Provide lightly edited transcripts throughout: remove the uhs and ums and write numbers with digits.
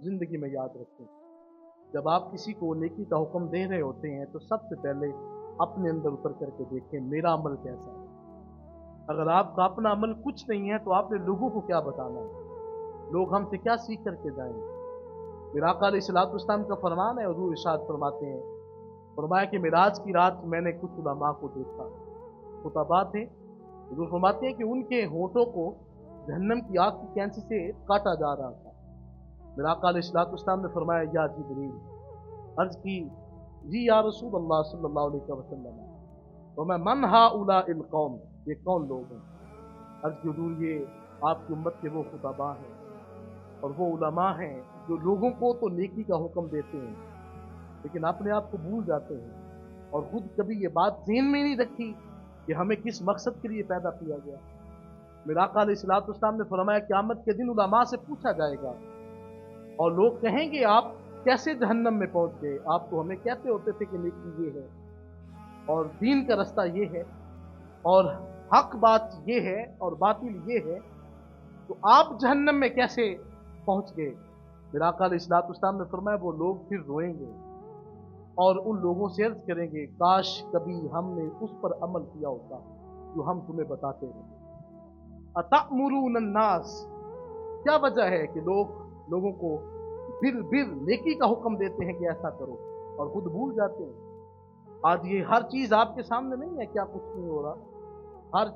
ज़िंदगी में याद रखें। जब आप किसी को नेकी का हुक्म दे रहे होते हैं तो सबसे पहले अपने अंदर उतर करके देखें मेरा अमल कैसा है। अगर आपका अपना अमल कुछ नहीं है तो आपने लोगों को क्या बताना है, लोग हमसे क्या सीख करके जाएंगे। मेरा आका अलैहिस्सलाम का फरमान है, हुज़ूर इरशाद फरमाते हैं, फरमाया कि मेराज की रात मैंने कुछ उलमा को देखा, खुताबात है, हुज़ूर फरमाते हैं कि उनके होठों को जहन्नम की आग की कैंची से काटा जा रहा था। मेरा आका अलैहिस्सलाम ने फरमाया या जिब्रील, अर्ज की जी या रसूल अल्लाह सल्लल्लाहु अलैहि वसल्लम, तो मैं मन हाउलाइल कौम, ये कौन लोग हैं। अर्ज की हुज़ूर ये आपकी उम्मत के वो खुताबा हैं और वो उलमा हैं जो लोगों को तो नेकी का हुक्म देते हैं लेकिन अपने आप को भूल जाते हैं और खुद कभी ये बात ज़हन में नहीं रखी कि हमें किस मकसद के लिए पैदा किया गया। मेरा आका अलैहिस्सलाम ने फरमाया क़यामत के दिन उलमा से पूछा जाएगा और लोग कहेंगे आप कैसे जहन्नम में पहुंच गए, आप तो हमें कहते होते थे कि नेकी ये है और दीन का रास्ता ये है और हक बात ये है और बातिल ये है, तो आप जहन्नम में कैसे पहुंच गए। मेरा आका अलैहिस्सलाम ने फरमाया वो लोग फिर रोएंगे और उन लोगों से अर्ज करेंगे काश कभी हमने उस पर अमल किया होता जो हम तुम्हें बताते हैं। अतअमुरून अन्नास, क्या वजह है कि लोगों को बिर नेकी का हुक्म देते हैं कि ऐसा करो और खुद भूल जाते हैं। आज ये हर चीज आपके सामने नहीं है, क्या कुछ नहीं हो रहा। हर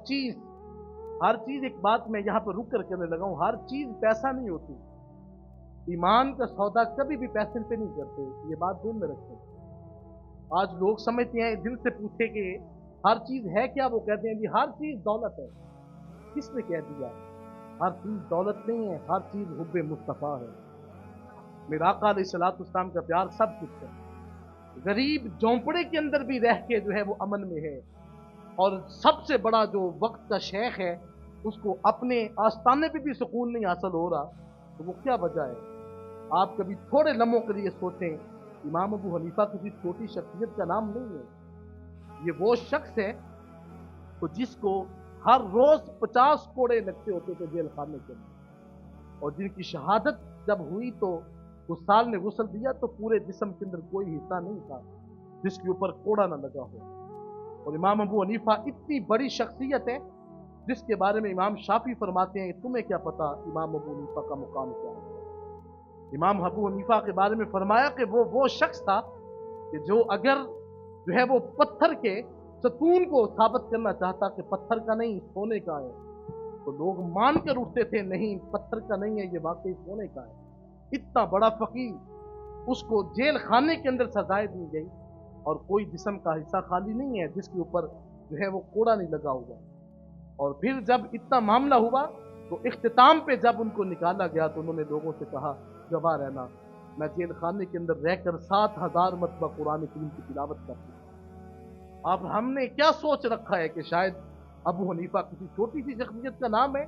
चीज एक बात मैं यहाँ पर रुक कर कहने लगा हूँ, हर चीज पैसा नहीं होती। ईमान का सौदा कभी भी पैसे पे नहीं करते, ये बात ध्यान में रखें। आज लोग समझते हैं, दिल से पूछे कि हर चीज है क्या, वो कहते हैं जी हर चीज दौलत है। किसने कह दिया? हर चीज दौलत नहीं है, हर चीज हुब्बे मुस्तफा है। मेरा आका अलैहिस्सलाम का प्यार सब कुछ है। गरीब झोंपड़े के अंदर भी रह के जो है वो अमन में है और सबसे बड़ा जो वक्त का शेख है उसको अपने आस्थाने पे भी सुकून नहीं हासिल हो रहा, तो वो क्या वजह है। आप कभी थोड़े लम्हों के लिए सोचें, इमाम अबू हनीफा किसी छोटी शख्सियत का नाम नहीं है। ये वो शख्स है तो जिसको हर रोज 50 कोड़े लगते होते थे जेल खाने के अंदर और जिनकी शहादत जब हुई तो उस साल ने गुस्ल दिया तो पूरे जिस्म के अंदर कोई हिस्सा नहीं था जिसके ऊपर कोड़ा ना लगा हो। और इमाम अबू हनीफा इतनी बड़ी शख्सियत है जिसके बारे में इमाम शाफी फरमाते हैं तुम्हें क्या पता इमाम अबू हनीफा का मुकाम क्या है। इमाम अबू हनीफा के बारे में फरमाया कि वो शख्स था कि जो अगर जो है वो पत्थर के सतून को साबित करना चाहता कि पत्थर का नहीं सोने का है, तो लोग मान कर उठते थे नहीं पत्थर का नहीं है, ये वाकई सोने का है। इतना बड़ा फकीर, उसको जेल खाने के अंदर सजाएं दी गई और कोई जिस्म का हिस्सा खाली नहीं है जिसके ऊपर जो है वो कोड़ा नहीं लगा हुआ। और फिर जब इतना मामला हुआ तो इख्तिताम पे जब उनको निकाला गया तो उन्होंने लोगों से कहा गवाह रहना, मैं जेल खाने के अंदर रहकर 7000 मरतबा कुरान करीम की तिलावत करती। अब हमने क्या सोच रखा है कि शायद अबू हनीफा किसी छोटी सी शख्सियत का नाम है।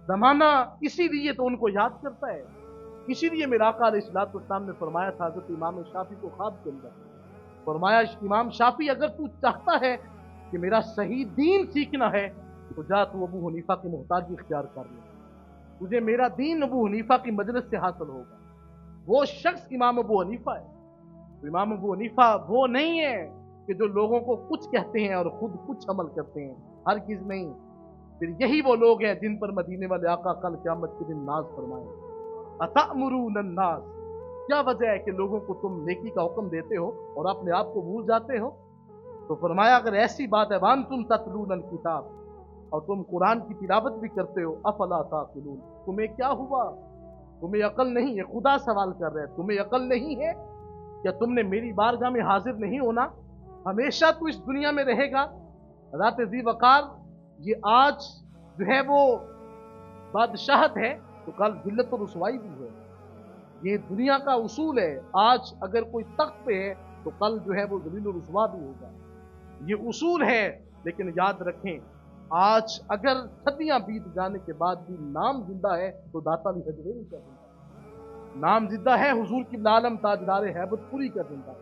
जमाना इसीलिए तो उनको याद करता है। इसीलिए मेरा आका अलैहिस्सलाम ने फरमाया था हज़रत इमाम शाफी को ख्वाब के अंदर, फरमाया इमाम शाफी अगर तू चाहता है कि मेरा सही दीन सीखना है तो जा तू अबू हनीफा की मोहताजी इख्तियार कर ले, तुझे मेरा दीन अबू हनीफा की मजलिस से हासिल होगा। वो शख्स इमाम अबू हनीफा है। तो इमाम अबू हनीफा वो नहीं है कि जो लोगों को कुछ कहते हैं और खुद कुछ अमल करते हैं, हर चीज नहीं। फिर यही वो लोग हैं जिन पर मदीने वाले आका कल क़यामत के दिन नाज फरमाएंगे। अतअमुरून अन्नास, क्या वजह है कि लोगों को तुम नेकी का हुक्म देते हो और अपने आप को भूल जाते हो। तो फरमाया अगर ऐसी बात है वान तुम ततलून किताब, और तुम कुरान की तिलावत भी करते हो, अफला ताक़िलून, तुम्हें क्या हुआ, तुम्हें अकल नहीं है। खुदा सवाल कर रहे हैं तुम्हें अकल नहीं है, क्या तुमने मेरी बारगाह में हाजिर नहीं होना, हमेशा तू इस दुनिया में रहेगा। रात ज़ी वकार, ये आज जो है वो बादशाहत है तो कल जिल्लत और रुसवाई भी है। ये दुनिया का उसूल है, आज अगर कोई तख्त पे है तो कल जो है वो ज़लील और रुसवा भी होगा। ये उसूल है। लेकिन याद रखें, आज अगर सदियां बीत जाने के बाद भी नाम जिंदा है तो दाता भी हजरेरी का जिंदा, नाम जिंदा है हुजूर की आलम ताजदार हैबतपुरी का जिंदा।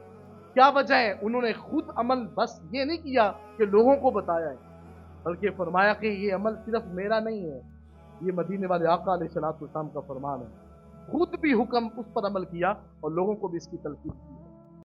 क्या वजह है? उन्होंने खुद अमल बस ये नहीं किया कि लोगों को बताया है, बल्कि फरमाया कि ये अमल सिर्फ मेरा नहीं है, ये मदीने वाले आका अलैहिस्सलाम का फरमान है। खुद भी हुक्म उस पर अमल किया और लोगों को भी इसकी तलकीन की।